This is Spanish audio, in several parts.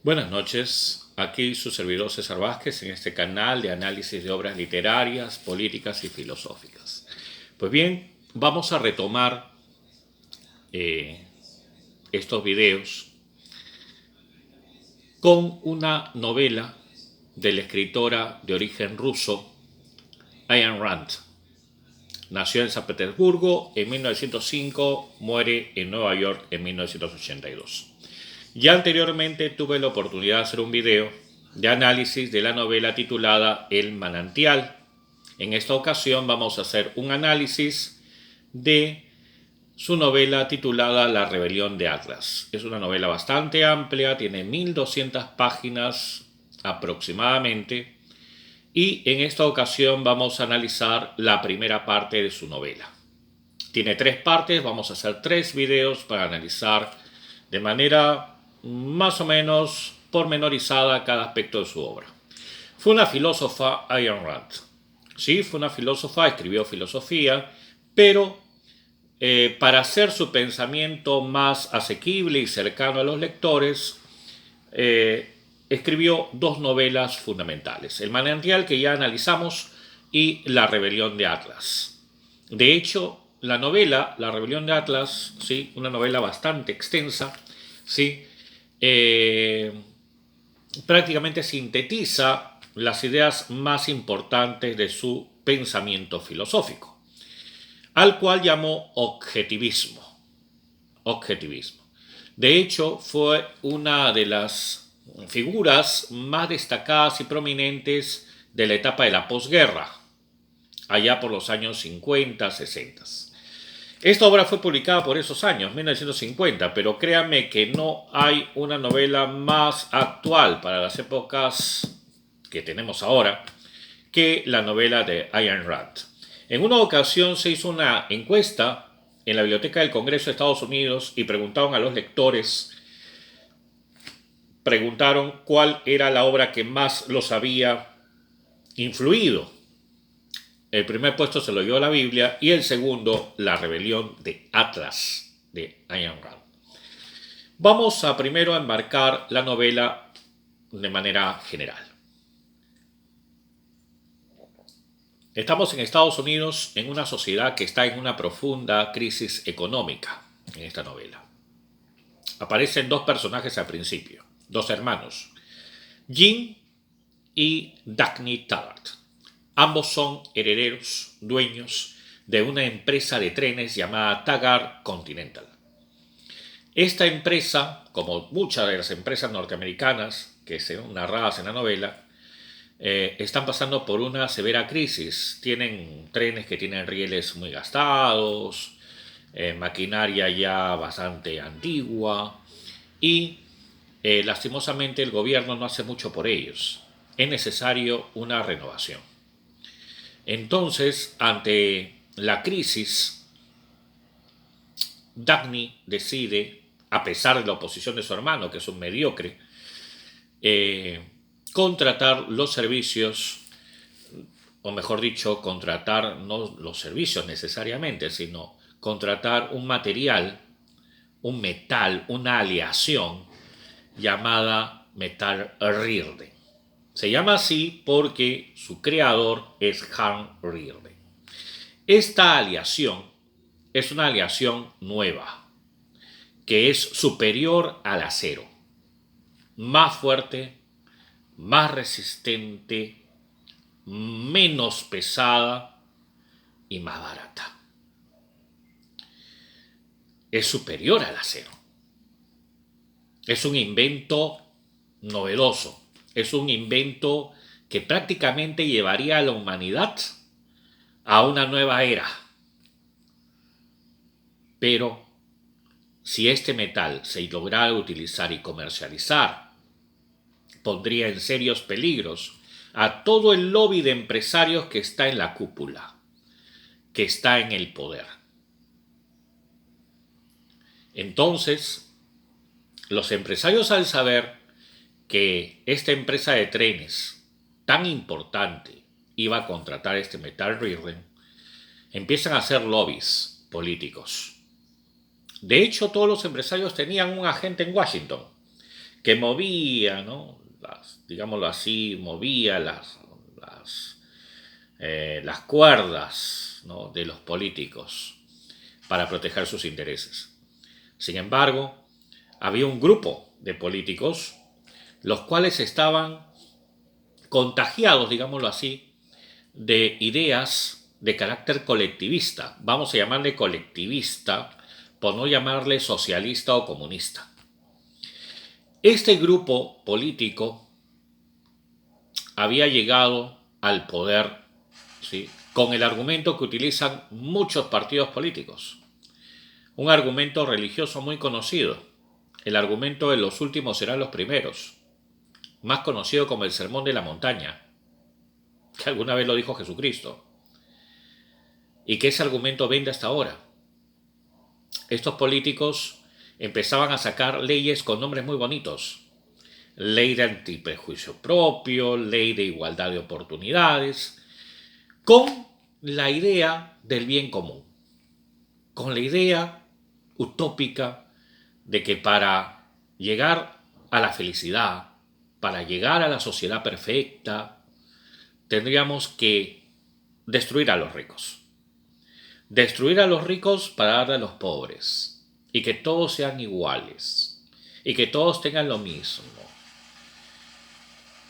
Buenas noches, aquí su servidor César Vázquez en este canal de análisis de obras literarias, políticas y filosóficas. Pues bien, vamos a retomar estos videos con una novela de la escritora de origen ruso, Ayn Rand. Nació en San Petersburgo en 1905, muere en Nueva York en 1982. Ya anteriormente tuve la oportunidad de hacer un video de análisis de la novela titulada El manantial. En esta ocasión vamos a hacer un análisis de su novela titulada La rebelión de Atlas. Es una novela bastante amplia, tiene 1200 páginas aproximadamente, y en esta ocasión vamos a analizar la primera parte de su novela. Tiene 3 partes, vamos a hacer 3 videos para analizar de manera más o menos pormenorizada cada aspecto de su obra. Fue una filósofa, Ayn Rand. Sí, fue una filósofa, escribió filosofía, pero para hacer su pensamiento más asequible y cercano a los lectores, escribió 2 novelas fundamentales: El manantial, que ya analizamos, y La rebelión de Atlas. De hecho, la novela La rebelión de Atlas, ¿sí?, una novela bastante extensa, ¿sí?, prácticamente sintetiza las ideas más importantes de su pensamiento filosófico, al cual llamó objetivismo. De hecho, fue una de las figuras más destacadas y prominentes de la etapa de la posguerra, allá por los años 50, 60. Esta obra fue publicada por esos años, 1950, pero créanme que no hay una novela más actual para las épocas que tenemos ahora que la novela de Ayn Rand. En una ocasión se hizo una encuesta en la Biblioteca del Congreso de Estados Unidos y preguntaron a los lectores, cuál era la obra que más los había influido. El primer puesto se lo dio la Biblia y el segundo, La rebelión de Atlas, de Ayn Rand. Vamos a primero enmarcar la novela de manera general. Estamos en Estados Unidos, en una sociedad que está en una profunda crisis económica en esta novela. Aparecen 2 personajes al principio, 2 hermanos, Jim y Dagny Taggart. Ambos son herederos, dueños de una empresa de trenes llamada Taggart Continental. Esta empresa, como muchas de las empresas norteamericanas que son narradas en la novela, están pasando por una severa crisis. Tienen trenes que tienen rieles muy gastados, maquinaria ya bastante antigua y lastimosamente el gobierno no hace mucho por ellos. Es necesario una renovación. Entonces, ante la crisis, Dagny decide, a pesar de la oposición de su hermano, que es un mediocre, contratar los servicios, o mejor dicho, contratar no los servicios necesariamente, sino contratar un material, un metal, una aleación llamada metal Riordan. Se llama así porque su creador es Hans Riordan. Esta aleación es una aleación nueva, que es superior al acero, más fuerte, más resistente, menos pesada y más barata. Es superior al acero. Es un invento novedoso. Es un invento que prácticamente llevaría a la humanidad a una nueva era. Pero si este metal se lograra utilizar y comercializar, pondría en serios peligros a todo el lobby de empresarios que está en la cúpula, que está en el poder. Entonces, los empresarios, al saber que esta empresa de trenes tan importante iba a contratar este metal Riordan, empiezan a hacer lobbies políticos. De hecho, todos los empresarios tenían un agente en Washington que movía, ¿no? Digámoslo así, movía las cuerdas, ¿no?, de los políticos para proteger sus intereses. Sin embargo, había un grupo de políticos los cuales estaban contagiados, digámoslo así, de ideas de carácter colectivista. Vamos a llamarle colectivista por no llamarle socialista o comunista. Este grupo político había llegado al poder, ¿sí?, con el argumento que utilizan muchos partidos políticos. Un argumento religioso muy conocido. El argumento de los últimos serán los primeros. Más conocido como el Sermón de la Montaña, que alguna vez lo dijo Jesucristo. Y que ese argumento vende hasta ahora. Estos políticos empezaban a sacar leyes con nombres muy bonitos. Ley de antiprejuicio propio, ley de igualdad de oportunidades, con la idea del bien común, con la idea utópica de que para llegar a la felicidad, para llegar a la sociedad perfecta, tendríamos que destruir a los ricos. Destruir a los ricos para darle a los pobres, y que todos sean iguales, y que todos tengan lo mismo.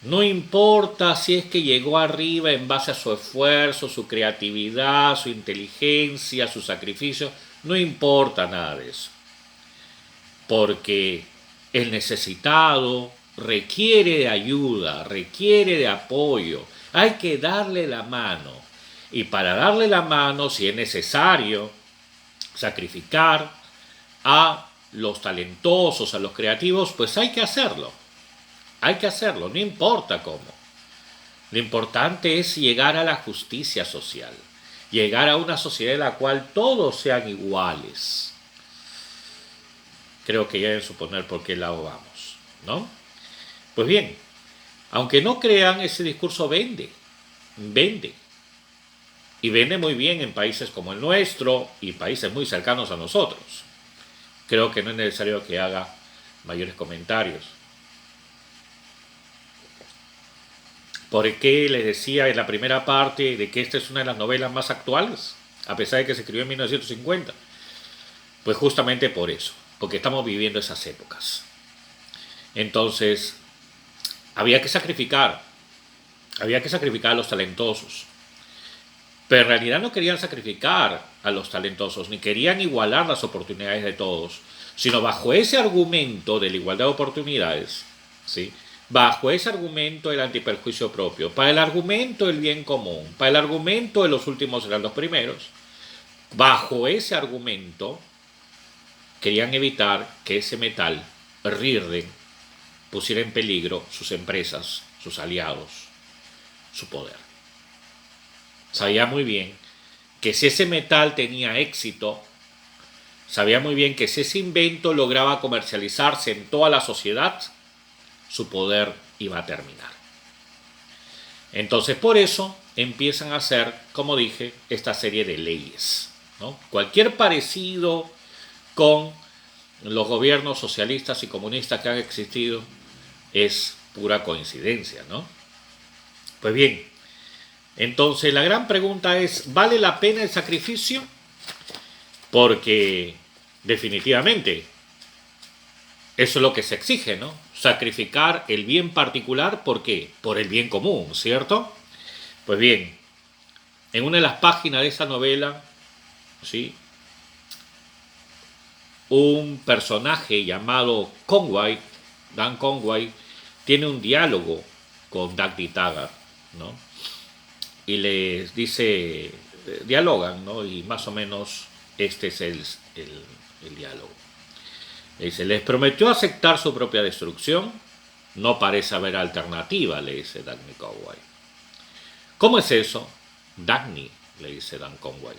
No importa si es que llegó arriba en base a su esfuerzo, su creatividad, su inteligencia, su sacrificio, no importa nada de eso. Porque el necesitado requiere de ayuda, requiere de apoyo, hay que darle la mano. Y para darle la mano, si es necesario sacrificar a los talentosos, a los creativos, pues hay que hacerlo. Hay que hacerlo, no importa cómo. Lo importante es llegar a la justicia social, llegar a una sociedad en la cual todos sean iguales. Creo que ya deben suponer por qué lado vamos, ¿no? Pues bien, aunque no crean, ese discurso vende. Y vende muy bien en países como el nuestro y países muy cercanos a nosotros. Creo que no es necesario que haga mayores comentarios. ¿Por qué les decía en la primera parte de que esta es una de las novelas más actuales, a pesar de que se escribió en 1950? Pues justamente por eso, porque estamos viviendo esas épocas. Entonces, había que sacrificar a los talentosos. Pero en realidad no querían sacrificar a los talentosos, ni querían igualar las oportunidades de todos, sino bajo ese argumento de la igualdad de oportunidades, ¿sí?, bajo ese argumento del antiperjuicio propio, para el argumento del bien común, para el argumento de los últimos serán los primeros, bajo ese argumento querían evitar que ese metal, Rirden, pusiera en peligro sus empresas, sus aliados, su poder. Sabía muy bien que si ese metal tenía éxito, sabía muy bien que si ese invento lograba comercializarse en toda la sociedad, su poder iba a terminar. Entonces, por eso empiezan a hacer, como dije, esta serie de leyes, ¿no? Cualquier parecido con los gobiernos socialistas y comunistas que han existido es pura coincidencia, ¿no? Pues bien, entonces la gran pregunta es, ¿vale la pena el sacrificio? Porque definitivamente eso es lo que se exige, ¿no? Sacrificar el bien particular, ¿por qué? Por el bien común, ¿cierto? Pues bien, en una de las páginas de esa novela, ¿sí?, un personaje llamado Conway, Dan Conway, tiene un diálogo con Dagny Taggart, ¿no? Y les dice, dialogan, ¿no? Y más o menos este es el diálogo. Le dice, les prometió aceptar su propia destrucción. No parece haber alternativa, le dice Dagny Conway. ¿Cómo es eso? Dagny, le dice Dan Conway.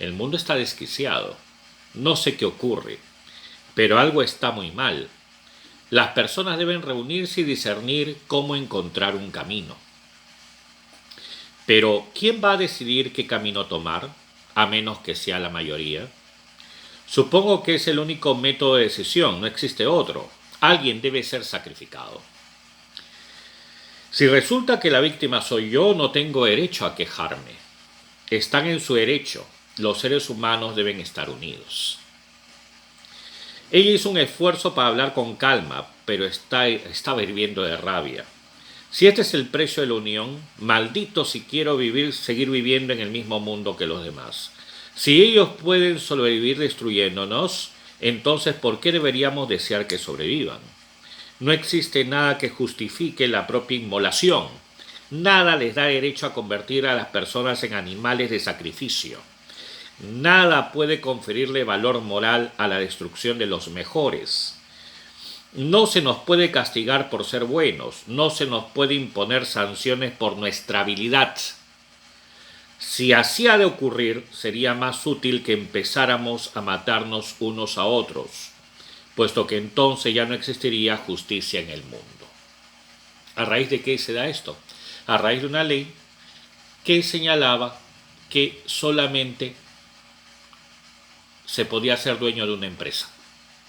El mundo está desquiciado. No sé qué ocurre, pero algo está muy mal. Las personas deben reunirse y discernir cómo encontrar un camino. Pero, ¿quién va a decidir qué camino tomar, a menos que sea la mayoría? Supongo que es el único método de decisión, no existe otro. Alguien debe ser sacrificado. Si resulta que la víctima soy yo, no tengo derecho a quejarme. Están en su derecho. Los seres humanos deben estar unidos. Ella hizo un esfuerzo para hablar con calma, pero estaba hirviendo de rabia. Si este es el precio de la unión, maldito si quiero seguir viviendo en el mismo mundo que los demás. Si ellos pueden sobrevivir destruyéndonos, entonces ¿por qué deberíamos desear que sobrevivan? No existe nada que justifique la propia inmolación. Nada les da derecho a convertir a las personas en animales de sacrificio. Nada puede conferirle valor moral a la destrucción de los mejores. No se nos puede castigar por ser buenos, no se nos puede imponer sanciones por nuestra habilidad. Si así ha de ocurrir, sería más útil que empezáramos a matarnos unos a otros, puesto que entonces ya no existiría justicia en el mundo. ¿A raíz de qué se da esto? A raíz de una ley que señalaba que solamente se podía ser dueño de una empresa.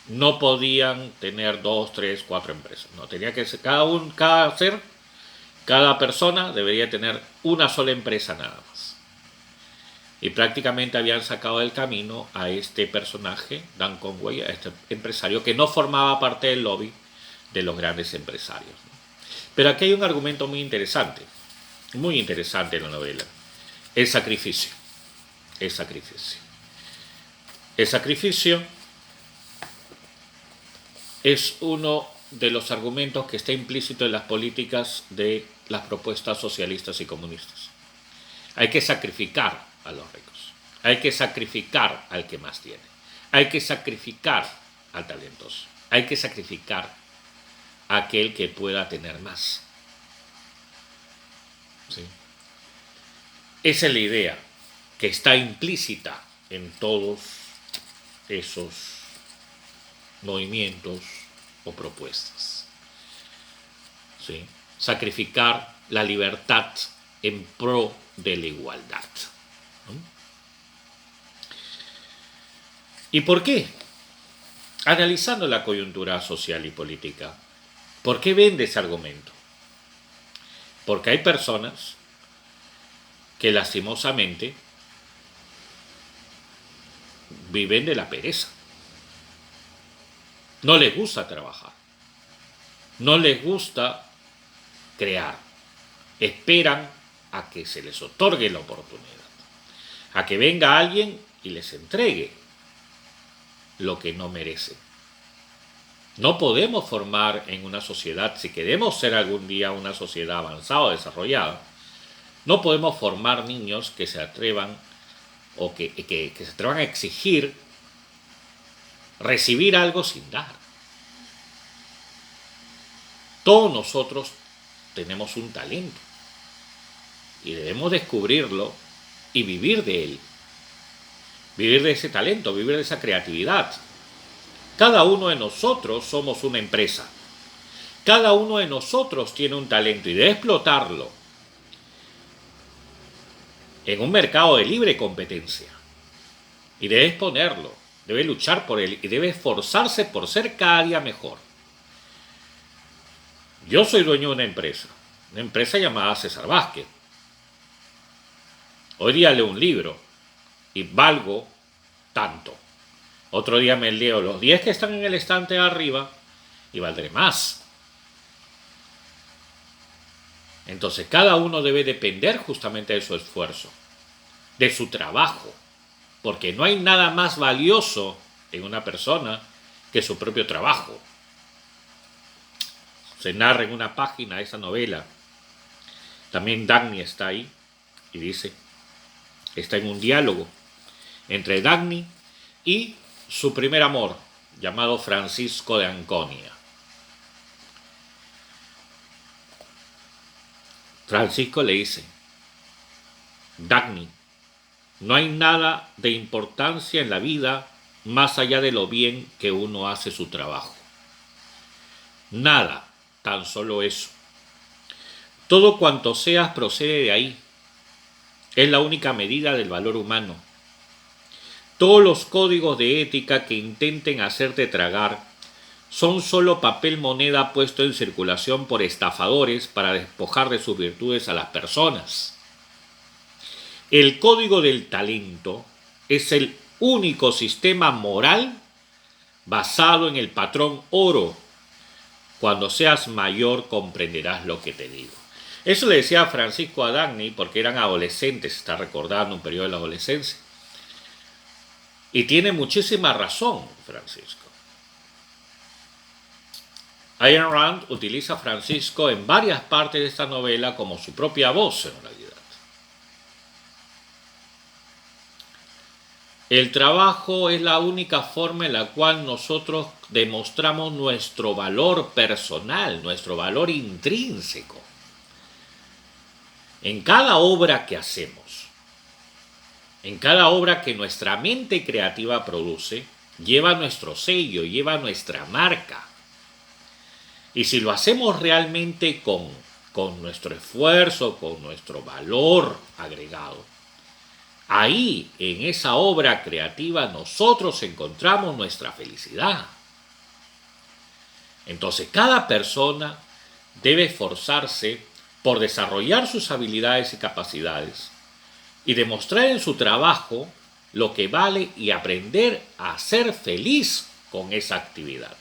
No podían tener 2, 3, 4 empresas. No, tenía que ser cada persona debería tener una sola empresa nada más. Y prácticamente habían sacado del camino a este personaje, Dan Conway, a este empresario que no formaba parte del lobby de los grandes empresarios. Pero aquí hay un argumento muy interesante en la novela. El sacrificio. El sacrificio. El sacrificio es uno de los argumentos que está implícito en las políticas de las propuestas socialistas y comunistas. Hay que sacrificar a los ricos. Hay que sacrificar al que más tiene. Hay que sacrificar al talentoso. Hay que sacrificar a aquel que pueda tener más. ¿Sí? Esa es la idea que está implícita en todos esos movimientos o propuestas. ¿Sí? Sacrificar la libertad en pro de la igualdad. ¿No? ¿Y por qué? Analizando la coyuntura social y política, ¿por qué vende ese argumento? Porque hay personas que lastimosamente viven de la pereza. No les gusta trabajar. No les gusta crear. Esperan a que se les otorgue la oportunidad. A que venga alguien y les entregue lo que no merecen. No podemos formar en una sociedad, si queremos ser algún día una sociedad avanzada o desarrollada, no podemos formar niños que se atrevan o que se atrevan a exigir recibir algo sin dar. Todos nosotros tenemos un talento y debemos descubrirlo y vivir de él. Vivir de ese talento, vivir de esa creatividad. Cada uno de nosotros somos una empresa. Cada uno de nosotros tiene un talento y debe explotarlo en un mercado de libre competencia. Y debe exponerlo, debe luchar por él y debe esforzarse por ser cada día mejor. Yo soy dueño de una empresa llamada César Vázquez. Hoy día leo un libro y valgo tanto. Otro día me leo los 10 que están en el estante de arriba y valdré más. Entonces cada uno debe depender justamente de su esfuerzo, de su trabajo, porque no hay nada más valioso en una persona que su propio trabajo. Se narra en una página de esa novela. También Dagny está ahí y dice, está en un diálogo entre Dagny y su primer amor, llamado Francisco de Anconia. Francisco le dice, Dagny, no hay nada de importancia en la vida más allá de lo bien que uno hace su trabajo. Nada, tan solo eso. Todo cuanto seas procede de ahí. Es la única medida del valor humano. Todos los códigos de ética que intenten hacerte tragar son solo papel moneda puesto en circulación por estafadores para despojar de sus virtudes a las personas. El código del talento es el único sistema moral basado en el patrón oro. Cuando seas mayor comprenderás lo que te digo. Eso le decía Francisco Adagni porque eran adolescentes, está recordando un periodo de la adolescencia. Y tiene muchísima razón, Francisco. Ayn Rand utiliza a Francisco en varias partes de esta novela como su propia voz en realidad. El trabajo es la única forma en la cual nosotros demostramos nuestro valor personal, nuestro valor intrínseco. En cada obra que hacemos, en cada obra que nuestra mente creativa produce, lleva nuestro sello, lleva nuestra marca. Y si lo hacemos realmente con nuestro esfuerzo, con nuestro valor agregado, ahí, en esa obra creativa, nosotros encontramos nuestra felicidad. Entonces, cada persona debe esforzarse por desarrollar sus habilidades y capacidades y demostrar en su trabajo lo que vale y aprender a ser feliz con esa actividad.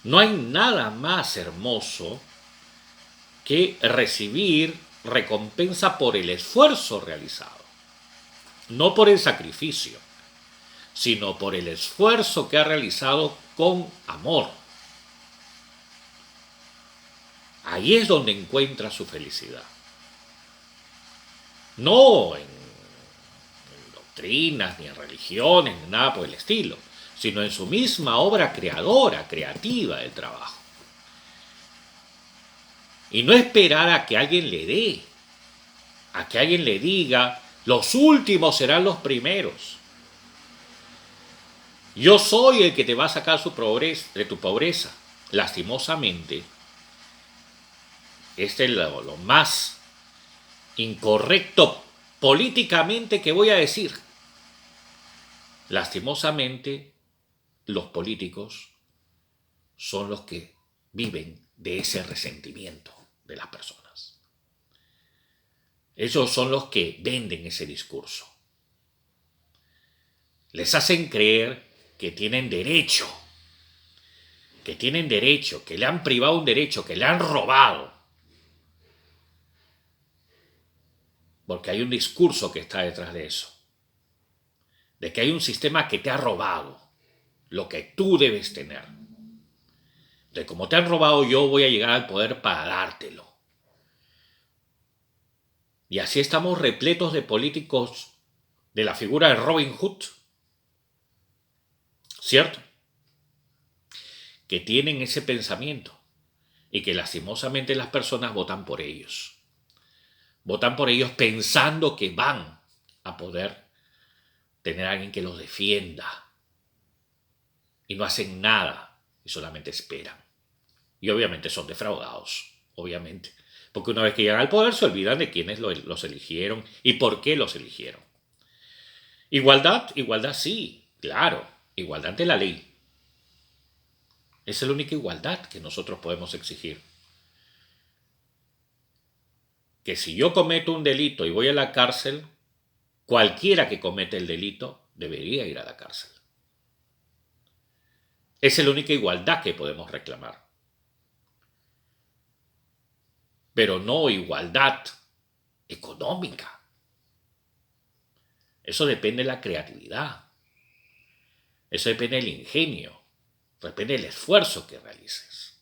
No hay nada más hermoso que recibir recompensa por el esfuerzo realizado, no por el sacrificio, sino por el esfuerzo que ha realizado con amor. Ahí es donde encuentra su felicidad. No en doctrinas, ni en religiones, ni nada por el estilo, sino en su misma obra creadora, creativa del trabajo. Y no esperar a que alguien le dé, a que alguien le diga, los últimos serán los primeros. Yo soy el que te va a sacar de tu pobreza. Lastimosamente, este es lo más incorrecto políticamente que voy a decir. Lastimosamente, los políticos son los que viven de ese resentimiento de las personas. Ellos son los que venden ese discurso. Les hacen creer que tienen derecho, que le han privado un derecho, que le han robado. Porque hay un discurso que está detrás de eso. De que hay un sistema que te ha robado lo que tú debes tener. De como te han robado, yo voy a llegar al poder para dártelo. Y así estamos repletos de políticos de la figura de Robin Hood, ¿cierto? Que tienen ese pensamiento y que lastimosamente las personas votan por ellos. Votan por ellos pensando que van a poder tener a alguien que los defienda. Y no hacen nada y solamente esperan. Y obviamente son defraudados, obviamente. Porque una vez que llegan al poder se olvidan de quiénes los eligieron y por qué los eligieron. Igualdad sí, claro, igualdad ante la ley. Esa es la única igualdad que nosotros podemos exigir. Que si yo cometo un delito y voy a la cárcel, cualquiera que comete el delito debería ir a la cárcel. Esa es la única igualdad que podemos reclamar. Pero no igualdad económica. Eso depende de la creatividad. Eso depende del ingenio. Depende del esfuerzo que realices.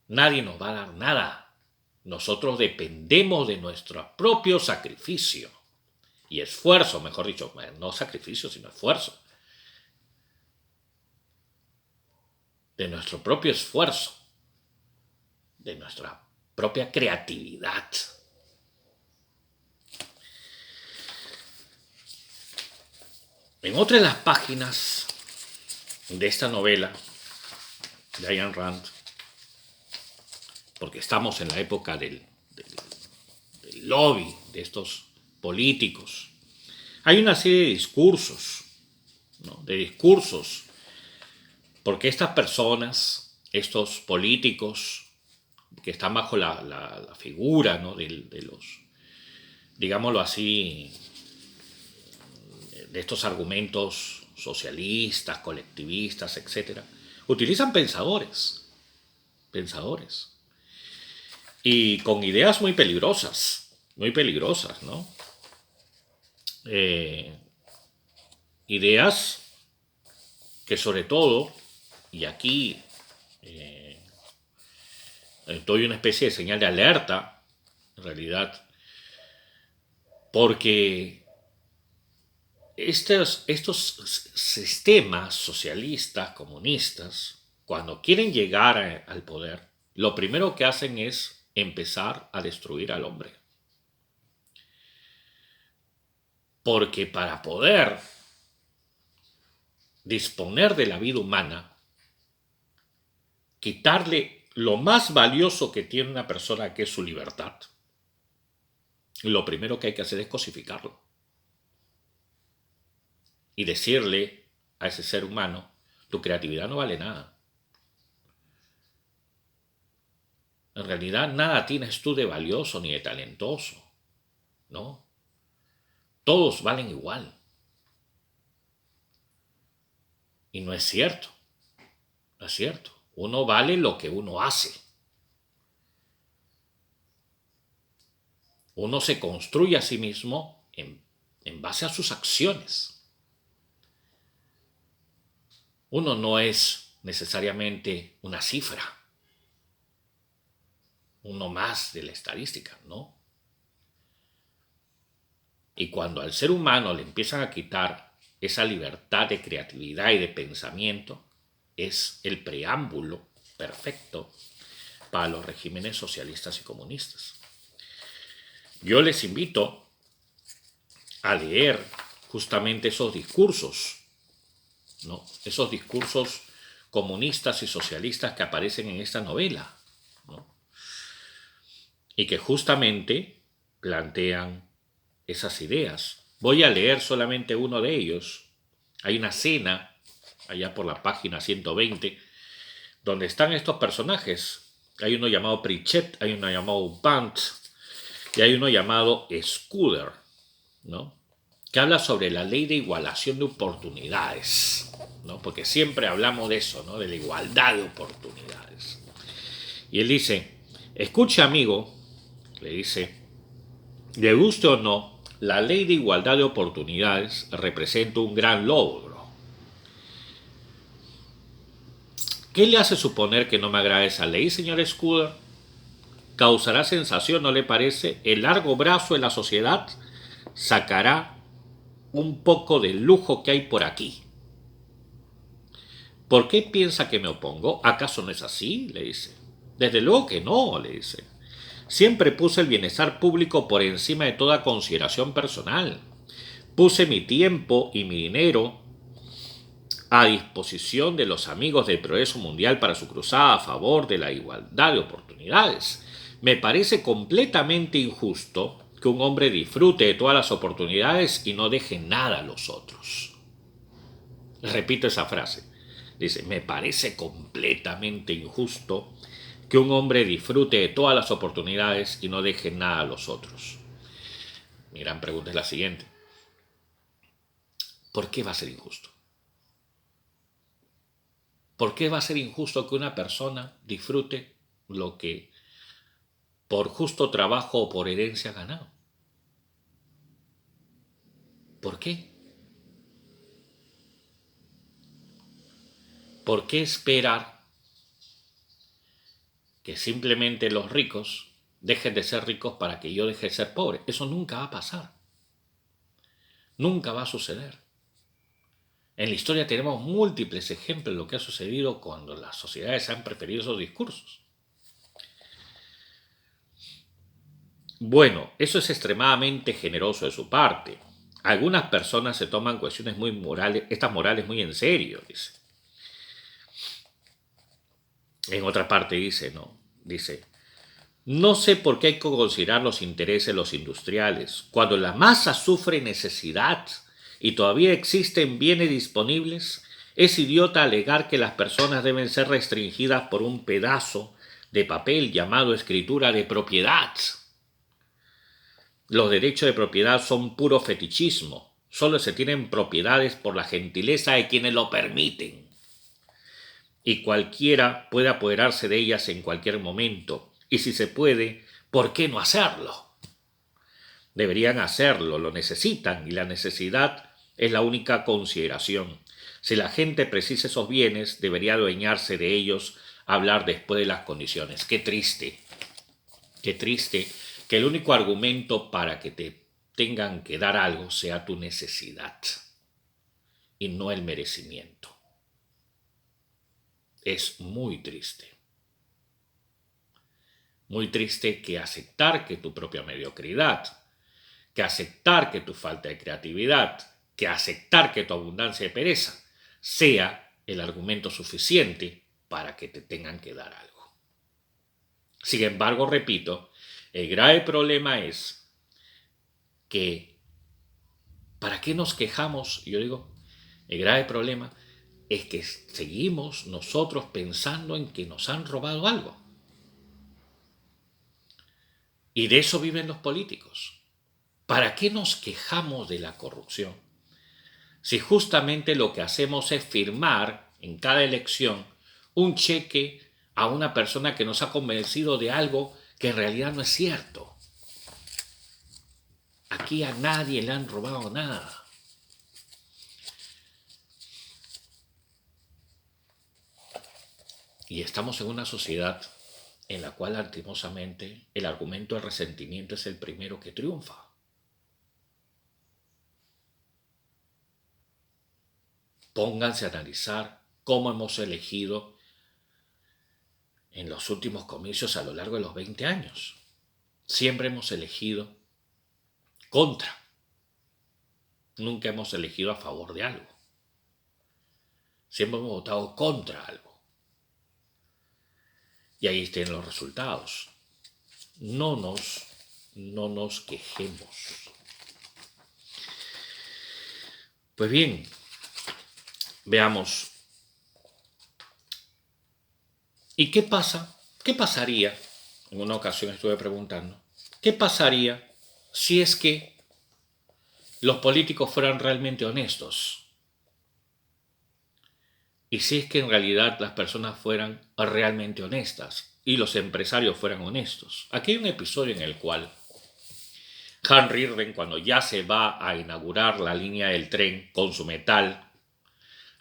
Nadie nos va a dar nada. Nosotros dependemos de nuestro propio sacrificio. Y esfuerzo, mejor dicho. No sacrificio, sino esfuerzo. De nuestro propio esfuerzo. De nuestra propia creatividad. En otra de las páginas de esta novela de Ayn Rand, porque estamos en la época del lobby de estos políticos, hay una serie de discursos ¿no? De discursos, porque estas personas, estos políticos que están bajo la figura, ¿no? de los, digámoslo así, de estos argumentos socialistas, colectivistas, etc., utilizan pensadores, y con ideas muy peligrosas, ¿no? Ideas que sobre todo, y aquí doy una especie de señal de alerta, en realidad, porque estos sistemas socialistas, comunistas, cuando quieren llegar al poder, lo primero que hacen es empezar a destruir al hombre. Porque para poder disponer de la vida humana, quitarle lo más valioso que tiene una persona, que es su libertad, lo primero que hay que hacer es cosificarlo. Y decirle a ese ser humano, tu creatividad no vale nada. En realidad nada tienes tú de valioso ni de talentoso, ¿no? Todos valen igual. Y no es cierto. No es cierto. Uno vale lo que uno hace. Uno se construye a sí mismo en base a sus acciones. Uno no es necesariamente una cifra, uno más de la estadística, ¿no? Y cuando al ser humano le empiezan a quitar esa libertad de creatividad y de pensamiento, es el preámbulo perfecto para los regímenes socialistas y comunistas. Yo les invito a leer justamente esos discursos, ¿no? Esos discursos comunistas y socialistas que aparecen en esta novela, ¿no? Y que justamente plantean esas ideas. Voy a leer solamente uno de ellos. Hay una escena, allá por la página 120, donde están estos personajes. Hay uno llamado Pritchett, hay uno llamado Bunt, y hay uno llamado Scudder, ¿no? Que habla sobre la ley de igualación de oportunidades, ¿no? Porque siempre hablamos de eso, ¿no? De la igualdad de oportunidades. Y él dice, escuche amigo, le dice, le guste o no, la ley de igualdad de oportunidades representa un gran logro. ¿Qué le hace suponer que no me agrada esa ley, señor Scudder? Causará sensación, ¿no le parece? El largo brazo de la sociedad sacará un poco del lujo que hay por aquí. ¿Por qué piensa que me opongo? ¿Acaso no es así?, le dice. Desde luego que no, le dice. Siempre puse el bienestar público por encima de toda consideración personal. Puse mi tiempo y mi dinero a disposición de los amigos del progreso mundial para su cruzada a favor de la igualdad de oportunidades. Me parece completamente injusto que un hombre disfrute de todas las oportunidades y no deje nada a los otros. Repito esa frase. Dice, me parece completamente injusto que un hombre disfrute de todas las oportunidades y no deje nada a los otros. Mi gran pregunta es la siguiente. ¿Por qué va a ser injusto? ¿Por qué va a ser injusto que una persona disfrute lo que por justo trabajo o por herencia ha ganado? ¿Por qué? ¿Por qué esperar que simplemente los ricos dejen de ser ricos para que yo deje de ser pobre? Eso nunca va a pasar. Nunca va a suceder. En la historia tenemos múltiples ejemplos de lo que ha sucedido cuando las sociedades han preferido esos discursos. Bueno, eso es extremadamente generoso de su parte. Algunas personas se toman cuestiones muy morales, estas morales muy en serio, dice. En otra parte dice, no sé por qué hay que considerar los intereses de los industriales. Cuando la masa sufre necesidad y todavía existen bienes disponibles, es idiota alegar que las personas deben ser restringidas por un pedazo de papel llamado escritura de propiedad. Los derechos de propiedad son puro fetichismo. Solo se tienen propiedades por la gentileza de quienes lo permiten. Y cualquiera puede apoderarse de ellas en cualquier momento. Y si se puede, ¿por qué no hacerlo? Deberían hacerlo, lo necesitan, y la necesidad es la única consideración. Si la gente precisa esos bienes, debería adueñarse de ellos, hablar después de las condiciones. Qué triste que el único argumento para que te tengan que dar algo sea tu necesidad y no el merecimiento. Es muy triste. Muy triste que aceptar que tu propia mediocridad, que aceptar que tu falta de creatividad, que aceptar que tu abundancia de pereza sea el argumento suficiente para que te tengan que dar algo. Sin embargo, repito, el grave problema es que, ¿para qué nos quejamos? Yo digo, el grave problema es que seguimos nosotros pensando en que nos han robado algo. Y de eso viven los políticos. ¿Para qué nos quejamos de la corrupción? Si justamente lo que hacemos es firmar en cada elección un cheque a una persona que nos ha convencido de algo que en realidad no es cierto. Aquí a nadie le han robado nada. Y estamos en una sociedad en la cual lastimosamente el argumento del resentimiento es el primero que triunfa. Pónganse a analizar cómo hemos elegido en los últimos comicios a lo largo de los 20 años. Siempre hemos elegido contra. Nunca hemos elegido a favor de algo. Siempre hemos votado contra algo. Y ahí están los resultados. No nos quejemos. Pues bien, veamos. ¿Y qué pasa? ¿Qué pasaría? En una ocasión estuve preguntando, ¿qué pasaría si es que los políticos fueran realmente honestos? Y si es que en realidad las personas fueran realmente honestas y los empresarios fueran honestos. Aquí hay un episodio en el cual Han Rirden, cuando ya se va a inaugurar la línea del tren con su metal,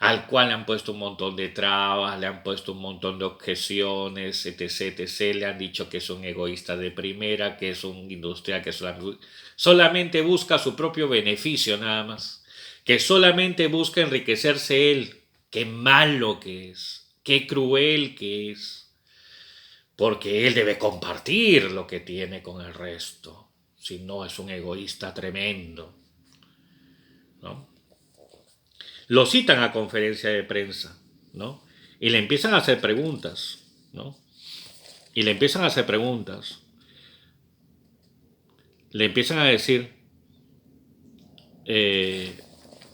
al cual le han puesto un montón de trabas, le han puesto un montón de objeciones, etc., etc., le han dicho que es un egoísta de primera, que es un industrial que solamente busca su propio beneficio nada más, que solamente busca enriquecerse él. Qué malo que es, qué cruel que es, porque él debe compartir lo que tiene con el resto, si no es un egoísta tremendo, ¿no? Lo citan a conferencia de prensa, ¿no? Y le empiezan a hacer preguntas, ¿no? Le empiezan a decir, ¿qué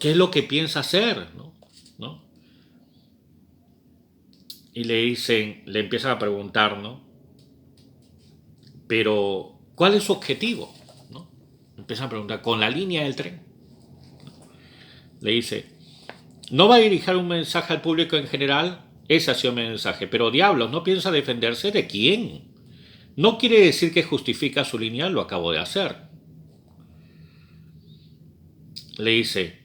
es lo que piensa hacer? ¿No? Y le empiezan a preguntar, ¿no? Pero, ¿cuál es su objetivo? ¿No? Empiezan a preguntar, ¿con la línea del tren? Le dice, ¿no va a dirigir un mensaje al público en general? Ese ha sido mi mensaje. Pero diablos, ¿no piensa defenderse de quién? No quiere decir que justifica su línea, lo acabo de hacer. Le dice,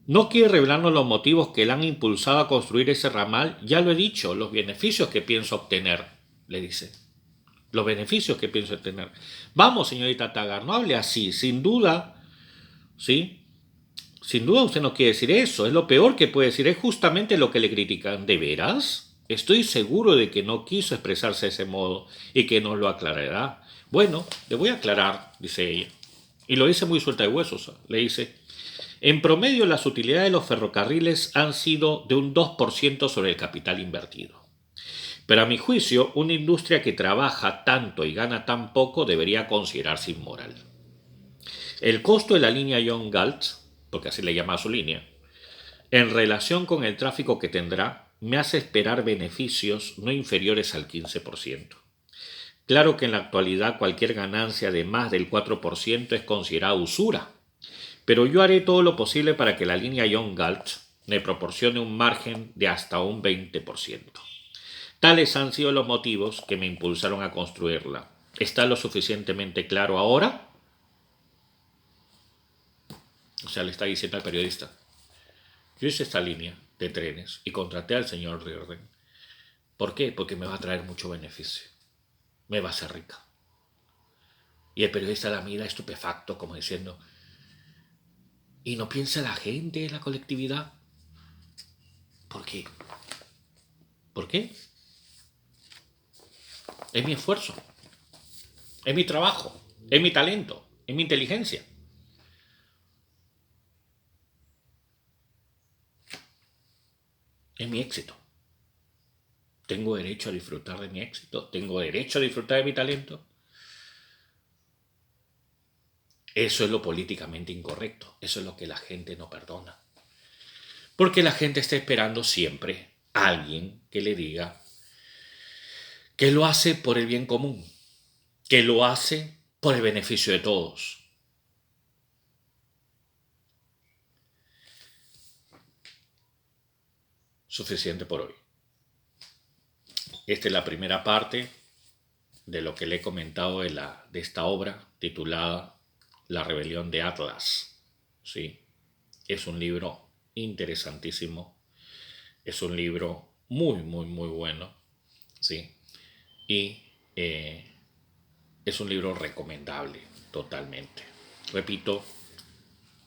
¿no quiere revelarnos los motivos que le han impulsado a construir ese ramal? Ya lo he dicho, los beneficios que pienso obtener, le dice. Los beneficios que pienso obtener. Vamos, señorita Taggart, no hable así, sin duda, ¿sí? Sin duda usted no quiere decir eso, es lo peor que puede decir, es justamente lo que le critican. ¿De veras? Estoy seguro de que no quiso expresarse de ese modo y que nos lo aclarará. Bueno, le voy a aclarar, dice ella. Y lo dice muy suelta de huesos, le dice, en promedio las utilidades de los ferrocarriles han sido de un 2% sobre el capital invertido. Pero a mi juicio, una industria que trabaja tanto y gana tan poco debería considerarse inmoral. El costo de la línea John Galt porque así le llama a su línea, en relación con el tráfico que tendrá, me hace esperar beneficios no inferiores al 15%. Claro que en la actualidad cualquier ganancia de más del 4% es considerada usura, pero yo haré todo lo posible para que la línea John Galt me proporcione un margen de hasta un 20%. Tales han sido los motivos que me impulsaron a construirla. ¿Está lo suficientemente claro ahora? O sea, le está diciendo al periodista, yo hice esta línea de trenes y contraté al señor Reardon. ¿Por qué? Porque me va a traer mucho beneficio. Me va a hacer rica. Y el periodista la mira estupefacto, como diciendo, ¿y no piensa la gente, la colectividad? ¿Por qué? ¿Por qué? Es mi esfuerzo, es mi trabajo, es mi talento, es mi inteligencia. Es mi éxito. Tengo derecho a disfrutar de mi éxito, tengo derecho a disfrutar de mi talento. Eso es lo políticamente incorrecto, eso es lo que la gente no perdona. Porque la gente está esperando siempre a alguien que le diga que lo hace por el bien común, que lo hace por el beneficio de todos. Suficiente por hoy. Esta es la primera parte de lo que le he comentado de esta obra titulada La rebelión de Atlas. ¿Sí? Es un libro interesantísimo, es un libro muy, muy, muy bueno, ¿sí? Y es un libro recomendable totalmente. Repito,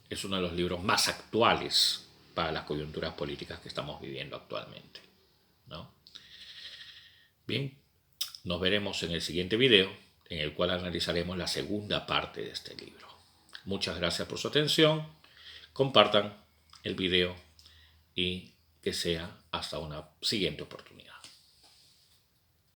es uno de los libros más actuales para las coyunturas políticas que estamos viviendo actualmente, ¿no? Bien, nos veremos en el siguiente video, en el cual analizaremos la segunda parte de este libro. Muchas gracias por su atención, compartan el video y que sea hasta una siguiente oportunidad.